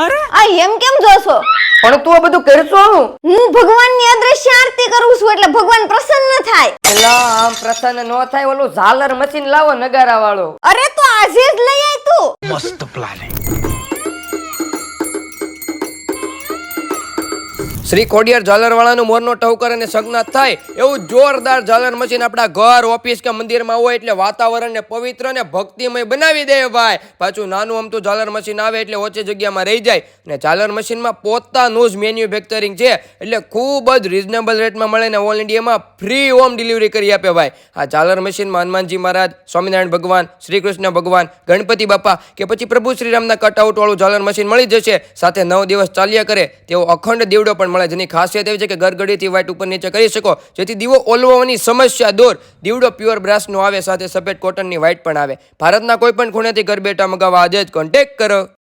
અરે આ એમ કેમ જોશો? પણ તું આ બધું કરશો હું ભગવાનની અદ્રશ્ય આરતી કરું છું એટલે ભગવાન પ્રસન્ન થાય. એલા આમ પ્રસન્ન નો થાય ઓલું ઝાલર મશીન લાવો નગારા વાળો. અરે તો આજે જ લઈ આય તું. મસ્ત પ્લાનિંગ. શ્રી ખોડિયાર ઝાલરવાળાનું મોરનો ટહુકર અને સગનાથ થાય એવું જોરદાર ઝાલર મશીન આપણા ઘર ઓફિસ કે મંદિરમાં હોય એટલે વાતાવરણને પવિત્ર અને ભક્તિમય બનાવી દે ભાઈ. પાછું નાનું અમતું ઝાલર મશીન આવે એટલે ઓછી જગ્યામાં રહી જાય. અને ઝાલર મશીનમાં પોતાનું જ મેન્યુફેક્ચરિંગ છે એટલે ખૂબ જ રિઝનેબલ રેટમાં મળે ને ઓલ ઇન્ડિયામાં ફ્રી હોમ ડિલિવરી કરી આપે ભાઈ. આ ઝાલર મશીનમાં હનુમાનજી મહારાજ, સ્વામિનારાયણ ભગવાન, શ્રી કૃષ્ણ ભગવાન, ગણપતિ બાપા કે પછી પ્રભુ શ્રીરામના કટઆઉટ વાળું ઝાલર મશીન મળી જશે. સાથે 9 દિવસ ચાલ્યા કરે તેવો અખંડ દીવડો પણ મળે, જેની ખાસિયત એવી છે કે ગરગડીથી વાઇટ ઉપર નીચે કરી શકો જેથી દીવો ઓલવવાની સમસ્યા દૂર. દીવડો પ્યોર બ્રાસનો આવે, સાથે સફેદ કોટનની વાઇટ પણ આવે. ભારતના કોઈ પણ ખૂણેથી ઘર બેઠા મગાવવા આજે જ કોન્ટેક્ટ કરો.